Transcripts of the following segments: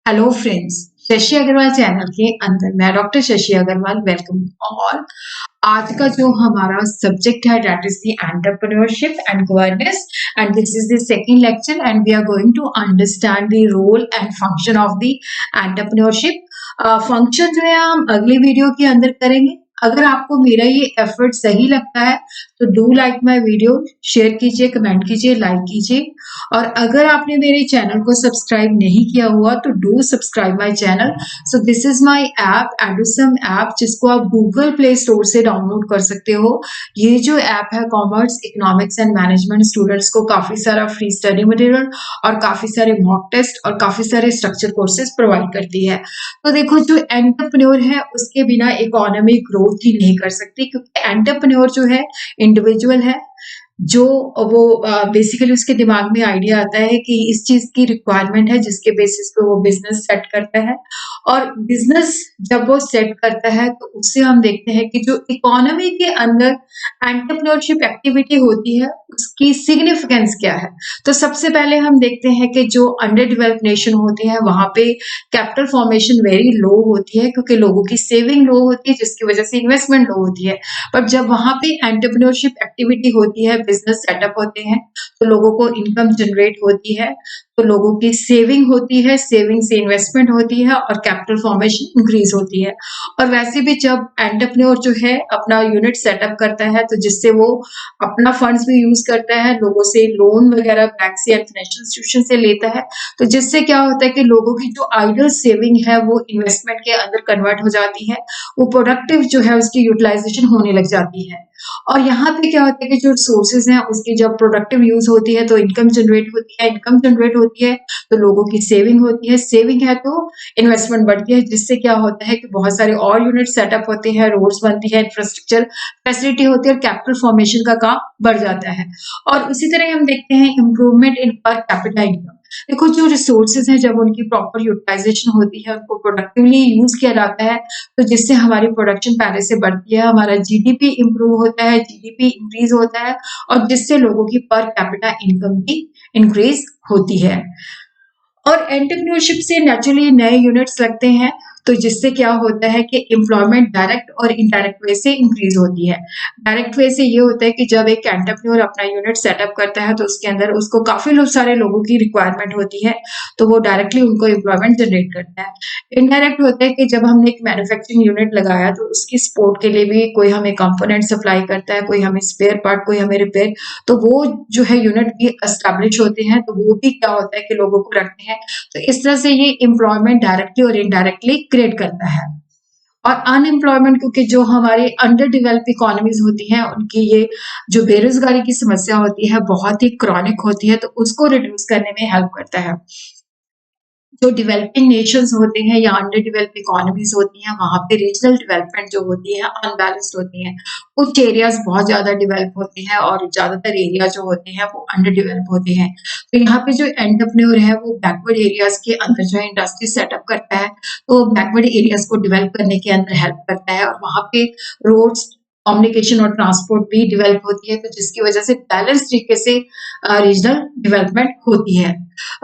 Hello friends, Shashi Agarwal channel के अंदर मैं doctor Shashi Agarwal welcome all. आज का जो हमारा सब्जेक्ट है that is the entrepreneurship and governance and this is the second lecture and we are going to understand the role and function of the entrepreneurship. Function जो है हम अगली वीडियो के अंदर करेंगे। अगर आपको मेरा ये एफर्ट सही लगता है तो do like my video, share कीजिए, कमेंट कीजिए, लाइक कीजिए। और अगर आपने मेरे चैनल को सब्सक्राइब नहीं किया हुआ तो do subscribe my channel. So this is my app Edusum app, जिसको आप गूगल प्ले स्टोर से डाउनलोड कर सकते हो। ये जो ऐप है commerce, economics and management students को काफी सारा फ्री स्टडी मटेरियल और काफी सारे मॉक टेस्ट और काफी सारे स्ट्रक्चर कोर्सेज प्रोवाइड करती है। तो देखो, जो एंटरप्रेन्योर है उसके बिना इकोनॉमी ग्रोथ ही नहीं कर सकती, क्योंकि एंटरप्रेन्योर जो है इंडिविजुअल है, जो वो बेसिकली उसके दिमाग में आइडिया आता है कि इस चीज की रिक्वायरमेंट है, जिसके बेसिस पे वो बिजनेस सेट करता है। और बिजनेस जब वो सेट करता है तो उससे हम देखते हैं कि जो इकोनॉमी के अंदर एंटरप्रेन्योरशिप एक्टिविटी होती है उसकी सिग्निफिकेंस क्या है। तो सबसे पहले हम देखते हैं कि जो अंडर डेवलप्ड नेशन होते हैं वहां पे कैपिटल फॉर्मेशन वेरी लो होती है, क्योंकि लोगों की सेविंग लो होती है, जिसकी वजह से इन्वेस्टमेंट लो होती है। पर जब वहां पे एंटरप्रेन्योरशिप एक्टिविटी होती है, बिजनेस सेटअप होते हैं, तो लोगों को इनकम जनरेट होती है, तो लोगों की सेविंग होती है, सेविंग से इन्वेस्टमेंट होती है और कैपिटल फॉर्मेशन इंक्रीज होती है। और वैसे भी जब एंटरप्रेन्योर जो है अपना यूनिट सेटअप करता है तो जिससे वो अपना फंड्स भी यूज करता है, लोगों से लोन वगैरह बैंक से या फाइनेंशियल इंस्टीट्यूशन से लेता है, तो जिससे क्या होता है कि लोगों की जो आइडल सेविंग है वो इन्वेस्टमेंट के अंदर कन्वर्ट हो जाती है, वो प्रोडक्टिव जो है उसकी यूटिलाइजेशन होने लग जाती है। और यहाँ पे क्या होता है कि जो रिसोर्सेज हैं उसकी जब प्रोडक्टिव यूज होती है तो इनकम जनरेट होती है, इनकम जनरेट होती है तो लोगों की सेविंग होती है, सेविंग है तो इन्वेस्टमेंट बढ़ती है, जिससे क्या होता है कि बहुत सारे और यूनिट सेटअप होते हैं, रोड्स बनती है, इंफ्रास्ट्रक्चर फैसिलिटी होती है और कैपिटल फॉर्मेशन का काम बढ़ जाता है। और उसी तरह हम देखते हैं improvement in per capita income. देखो, जो रिसोर्सेज हैं जब उनकी प्रॉपर यूटिलाइजेशन होती है, उनको प्रोडक्टिवली यूज किया जाता है, तो जिससे हमारी प्रोडक्शन पहले से बढ़ती है, हमारा जीडीपी इंप्रूव होता है, जीडीपी इंक्रीज होता है और जिससे लोगों की पर कैपिटा इनकम भी इंक्रीज होती है। और एंटरप्रेन्योरशिप से नेचुरली नए यूनिट्स लगते हैं, तो जिससे क्या होता है कि एम्प्लॉयमेंट डायरेक्ट और इनडायरेक्ट वे से इंक्रीज होती है। डायरेक्ट वे से ये होता है कि जब एक एंटरप्रेन्योर अपना यूनिट सेटअप करता है तो उसके अंदर उसको काफी सारे लोगों की रिक्वायरमेंट होती है, तो वो डायरेक्टली उनको एम्प्लॉयमेंट जनरेट करता है। इनडायरेक्ट होता है कि जब हमने एक मैन्युफैक्चरिंग यूनिट लगाया तो उसकी सपोर्ट के लिए भी कोई हमें कंपोनेंट सप्लाई करता है, कोई हमें स्पेयर पार्ट, कोई हमें रिपेयर, तो वो जो है यूनिट भी एस्टेब्लिश होते हैं, तो वो भी क्या होता है कि लोगों को रखते हैं। तो इस तरह से ये एम्प्लॉयमेंट डायरेक्टली और इनडायरेक्टली क्रिएट करता है। और अनएम्प्लॉयमेंट, क्योंकि जो हमारे अंडर डेवलप्ड इकोनॉमीज होती हैं उनकी ये जो बेरोजगारी की समस्या होती है बहुत ही क्रॉनिक होती है, तो उसको रिड्यूस करने में हेल्प करता है। जो डेवलपिंग नेशंस होते हैं या अंडर डेवलप्ड इकोनॉमीज होती हैं, वहां पे रीजनल डेवलपमेंट जो होती है अनबैलेंस्ड होती है। कुछ एरियाज बहुत ज्यादा डेवलप होते हैं और ज्यादातर एरिया जो होते हैं वो अंडर डेवलप होते हैं। तो यहाँ पे जो एंटरप्रेन्योर है वो बैकवर्ड एरियाज के अंदर जो है इंडस्ट्री सेटअप करता है, तो बैकवर्ड एरियाज को डेवलप करने के अंदर हेल्प करता है और वहां पे रोड्स, कम्युनिकेशन और ट्रांसपोर्ट भी डेवलप होती है, तो जिसकी वजह से बैलेंस तरीके से रीजनल डेवलपमेंट होती है।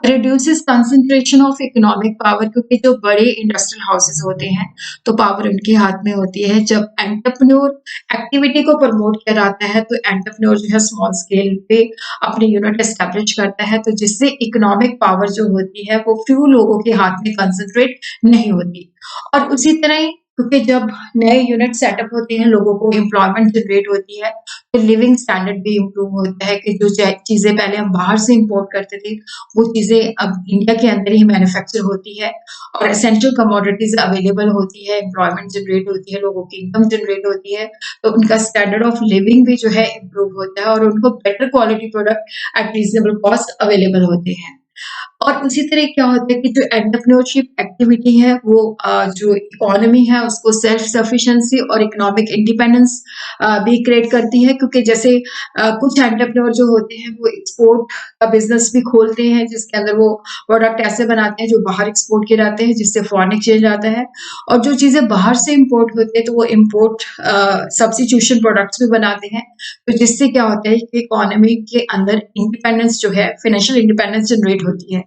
Reduces concentration of economic power, क्योंकि जो बड़े इंडस्ट्रियल हाउसेस होते हैं तो पावर उनके हाथ में होती है। जब एंटरप्रेन्योर एक्टिविटी को प्रमोट किया जाता है तो एंटरप्रेन्योर जो है स्मॉल स्केल पे अपनी यूनिट एस्टेब्लिश करता है, तो जिससे इकोनॉमिक पावर जो होती है वो फ्यू लोगों के हाथ में कंसंट्रेट नहीं होती। और उसी तरह ही क्योंकि जब नए यूनिट सेटअप होते हैं लोगों को एम्प्लॉयमेंट जनरेट होती है, तो लिविंग स्टैंडर्ड भी इम्प्रूव होता है कि जो चीजें पहले हम बाहर से इंपोर्ट करते थे वो चीजें अब इंडिया के अंदर ही मैन्युफैक्चर होती है और एसेंशियल कमोडिटीज अवेलेबल होती है, एम्प्लॉयमेंट जनरेट होती है, लोगों की इनकम जनरेट होती है, तो उनका स्टैंडर्ड ऑफ लिविंग भी जो है इम्प्रूव होता है और उनको better quality product at reasonable cost available होते हैं। और उसी तरह क्या होता है कि जो एंटरप्रेन्योरशिप एक्टिविटी है वो जो इकोनॉमी है उसको सेल्फ सफिशिएंसी और इकोनॉमिक इंडिपेंडेंस भी क्रिएट करती है, क्योंकि जैसे कुछ एंटरप्रेन्योर जो होते हैं वो एक्सपोर्ट का बिजनेस भी खोलते हैं, जिसके अंदर वो प्रोडक्ट ऐसे बनाते हैं जो बाहर एक्सपोर्ट किए जाते हैं, जिससे फॉरेन एक्सचेंज आता है। और जो चीजें बाहर से इंपोर्ट होती है तो वो इम्पोर्ट सब्स्टिट्यूशन प्रोडक्ट्स भी बनाते हैं, तो जिससे क्या होता है कि इकोनॉमी के अंदर इंडिपेंडेंस जो है, फाइनेंशियल इंडिपेंडेंस जनरेट होती है।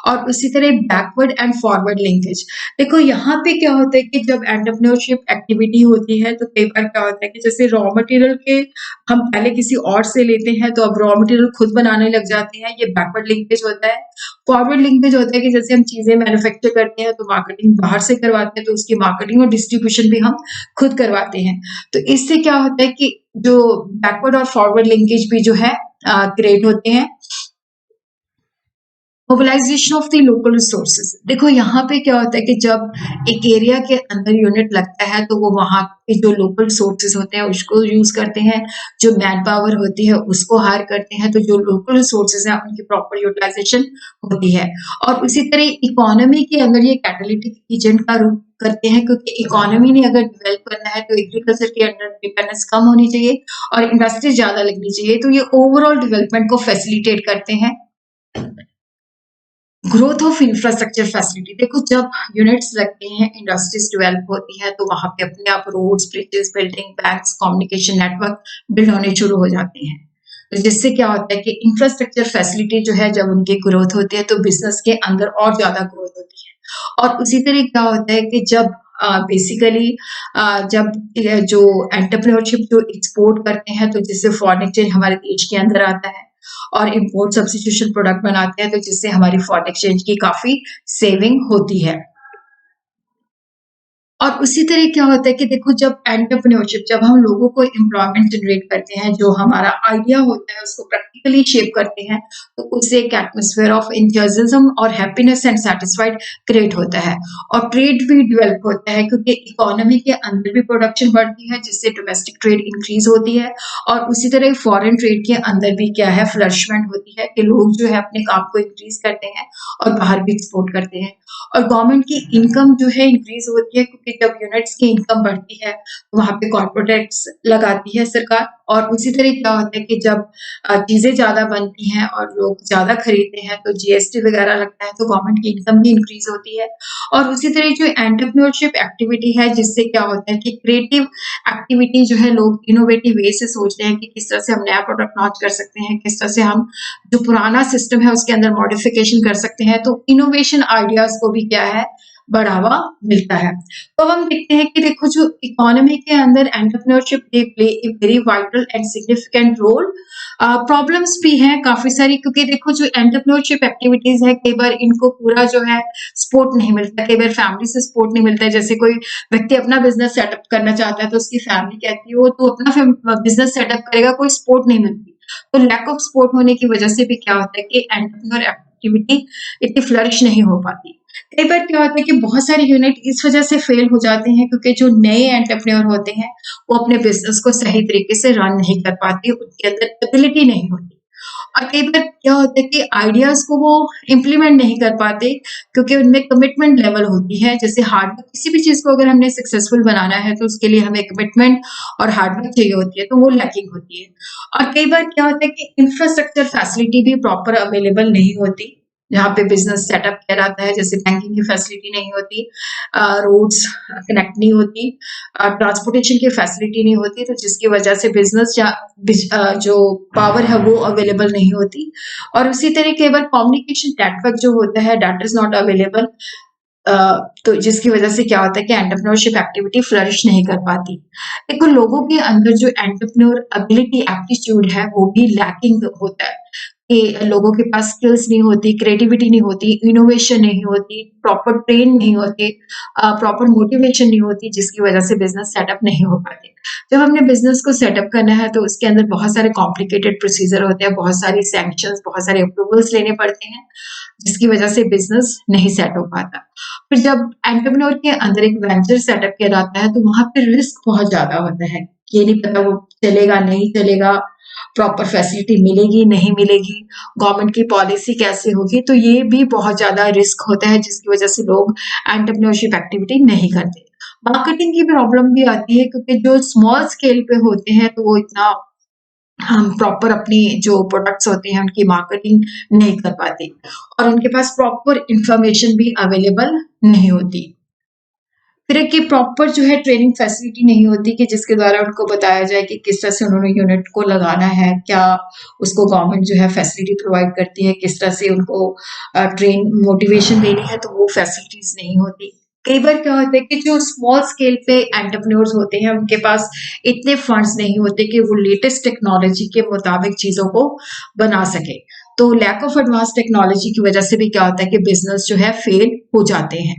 और उसी तरह बैकवर्ड एंड फॉरवर्ड लिंकेज। देखो यहाँ पे क्या होता है कि जब एंटरप्रेन्योरशिप एक्टिविटी होती है तो कई बार क्या होता है कि जैसे रॉ मटेरियल के हम पहले किसी और से लेते हैं तो अब रॉ मटेरियल खुद बनाने लग जाते हैं, ये बैकवर्ड लिंकेज होता है। फॉरवर्ड लिंकेज होता है कि जैसे हम चीजें मैन्युफैक्चर करते हैं तो मार्केटिंग बाहर से करवाते हैं, तो उसकी मार्केटिंग और डिस्ट्रीब्यूशन भी हम खुद करवाते हैं। तो इससे क्या होता है कि जो बैकवर्ड और फॉरवर्ड लिंकेज भी जो है क्रिएट होते हैं। Mobilisation of the local resources. देखो यहाँ पे क्या होता है कि जब एक एरिया के अंदर यूनिट लगता है तो वो वहाँ के जो लोकल रिसोर्सेज होते हैं उसको यूज करते हैं, जो मैन पावर होती है उसको हायर करते हैं, तो जो लोकल रिसोर्सेज हैं उनकी प्रॉपर यूटिलाइजेशन होती है। और उसी तरह इकोनॉमी के अंदर ये कैटालिटिक एजेंट का रूप करते हैं, क्योंकि इकोनॉमी ने अगर डेवलप करना है तो एग्रीकल्चर के अंदर डिपेंडेंस कम होनी चाहिए और इंडस्ट्री ज्यादा लगनी चाहिए, तो ये ओवरऑल डेवलपमेंट को फैसिलिटेट करते हैं। Growth of infrastructure facility. देखो जब यूनिट्स लगते हैं, इंडस्ट्रीज डेवलप होती है, तो वहां पे अपने आप roads, bridges, building, banks, communication network build होने शुरू हो जाते हैं। तो जिससे क्या होता है कि इंफ्रास्ट्रक्चर फैसिलिटी जो है जब उनकी ग्रोथ होती है तो बिजनेस के अंदर और ज्यादा ग्रोथ होती है। और उसी तरह क्या होता है कि जब बेसिकली जब जो एंटरप्रेन्योरशिप जो एक्सपोर्ट करते हैं तो जिससे फॉरेन एक्सचेंज हमारे देश के अंदर आता है, और इम्पोर्ट सब्स्टिट्यूशन प्रोडक्ट बनाते हैं तो जिससे हमारी फॉरेन एक्सचेंज की काफी सेविंग होती है। और उसी तरह क्या होता है कि देखो जब एंटरप्रेन्योरशिप, जब हम लोगों को एम्प्लॉयमेंट जनरेट करते हैं, जो हमारा आइडिया होता है उसको प्रैक्टिकली शेप करते हैं, तो उससे एक एटमॉस्फेयर ऑफ एंथुसियाज्म और हैप्पीनेस एंड सेटिस्फाइड क्रिएट होता है। और ट्रेड भी डेवलप होता है, क्योंकि इकोनॉमी के अंदर भी प्रोडक्शन बढ़ती है जिससे डोमेस्टिक ट्रेड इंक्रीज होती है। और उसी तरह फॉरेन ट्रेड के अंदर भी क्या है, फ्लरिशमेंट होती है कि लोग जो है अपने काम को इंक्रीज करते हैं और बाहर भी एक्सपोर्ट करते हैं। और गवर्नमेंट की इनकम जो है इंक्रीज होती है, क्योंकि जब यूनिट्स की इनकम बढ़ती है वहां पे कॉर्पोरेट टैक्स लगाती है सरकार। और उसी तरह क्या होता है कि जब चीजें ज्यादा बनती हैं और लोग ज्यादा खरीदते हैं तो जीएसटी वगैरह लगता है, तो गवर्नमेंट की इनकम भी इंक्रीज होती है। और उसी तरह जो एंटरप्रेन्योरशिप एक्टिविटी है, जिससे क्या होता है कि क्रिएटिव एक्टिविटी जो है, लोग इनोवेटिव वे से सोचते हैं कि किस तरह से हम नया प्रोडक्ट लॉन्च कर सकते हैं, किस तरह से हम जो पुराना सिस्टम है उसके अंदर मॉडिफिकेशन कर सकते हैं, तो इनोवेशन आइडियाज को भी क्या है, बढ़ावा मिलता है। तो अब हम देखते हैं कि देखो जो इकोनॉमी के अंदर entrepreneurship they play a very vital and significant role. Problems भी हैं काफी सारी, क्योंकि देखो जो एंटरप्रेन्योरशिप एक्टिविटीज है कई बार इनको पूरा जो है सपोर्ट नहीं मिलता, कई बार फैमिली से सपोर्ट नहीं मिलता है। जैसे कोई व्यक्ति अपना बिजनेस सेटअप करना चाहता है तो उसकी फैमिली कहती है वो तो अपना बिजनेस सेटअप करेगा, कोई सपोर्ट नहीं मिलती। तो लैक ऑफ सपोर्ट होने की वजह से भी क्या होता है कि एंटरप्रेन्योर एक्टिविटी इतनी फ्लरिश नहीं हो पाती। कई बार क्या होता है कि बहुत सारे यूनिट इस वजह से फेल हो जाते हैं क्योंकि जो नए एंटरप्रेन्योर होते हैं वो अपने बिजनेस को सही तरीके से रन नहीं कर पाते, उनके अंदर एबिलिटी नहीं होती। और कई बार क्या होता है कि आइडियाज को वो इम्प्लीमेंट नहीं कर पाते, क्योंकि उनमें कमिटमेंट लेवल होती है। जैसे हार्डवर्क, किसी भी चीज को अगर हमने सक्सेसफुल बनाना है तो उसके लिए हमें कमिटमेंट और हार्डवर्क चाहिए होती है, तो वो लैकिंग होती है। और कई बार क्या होता है कि इंफ्रास्ट्रक्चर फैसिलिटी भी प्रॉपर अवेलेबल नहीं होती जहाँ पे बिजनेस सेटअप किया जाता है। जैसे बैंकिंग की फैसिलिटी नहीं होती, रोड्स कनेक्ट नहीं होती, ट्रांसपोर्टेशन की फैसिलिटी नहीं होती, तो जिसकी वजह से बिजनेस या जो पावर है वो अवेलेबल नहीं होती। और उसी तरह केवल कम्युनिकेशन नेटवर्क जो होता है दैट इज नॉट अवेलेबल, तो जिसकी वजह से क्या होता है कि एंटरप्रेन्योरशिप एक्टिविटी फ्लरिश नहीं कर पाती। देखो लोगों के अंदर जो एंटरप्रेन्योर एबिलिटी एप्टीट्यूड है वो भी लैकिंग होता है कि लोगों के पास स्किल्स नहीं होती, क्रिएटिविटी नहीं होती, इनोवेशन नहीं होती, प्रॉपर ट्रेन नहीं होते, प्रॉपर मोटिवेशन नहीं होती, जिसकी वजह से बिजनेस सेटअप नहीं हो पाते। जब हमने बिजनेस को सेटअप करना है तो उसके अंदर बहुत सारे कॉम्प्लिकेटेड प्रोसीजर होते हैं, बहुत सारी सैंक्शंस, बहुत सारे अप्रूवल्स लेने पड़ते हैं, जिसकी वजह से बिजनेस नहीं सेट हो पाता। फिर जब एंटरप्रेन्योर के अंदर एक वेंचर सेटअप किया जाता है तो वहां पे रिस्क बहुत ज्यादा होता है। ये नहीं पता वो चलेगा नहीं चलेगा, प्रॉपर फैसिलिटी मिलेगी नहीं मिलेगी, गवर्नमेंट की पॉलिसी कैसे होगी, तो ये भी बहुत ज्यादा रिस्क होता है, जिसकी वजह से लोग एंटरप्रेन्योरशिप एक्टिविटी नहीं करते। मार्केटिंग की प्रॉब्लम भी आती है, क्योंकि जो स्मॉल स्केल पे होते हैं तो वो इतना हम प्रॉपर अपनी जो प्रोडक्ट्स होते हैं उनकी मार्केटिंग नहीं कर पाते और उनके पास प्रॉपर इंफॉर्मेशन भी अवेलेबल नहीं होती। फिर एक प्रॉपर जो है ट्रेनिंग फैसिलिटी नहीं होती कि जिसके द्वारा उनको बताया जाए कि किस तरह से उन्होंने यूनिट को लगाना है, क्या उसको गवर्नमेंट जो है फैसिलिटी प्रोवाइड करती है, किस तरह से उनको ट्रेन मोटिवेशन देनी है, तो वो फैसिलिटीज नहीं होती। कई बार क्या होता है कि जो स्मॉल स्केल पे एंटरप्रेन्योर्स होते हैं उनके पास इतने फंड्स नहीं होते कि वो लेटेस्ट टेक्नोलॉजी के मुताबिक चीजों को बना सके। तो लैक ऑफ एडवांस टेक्नोलॉजी की वजह से भी क्या होता है कि बिजनेस जो है फेल हो जाते हैं।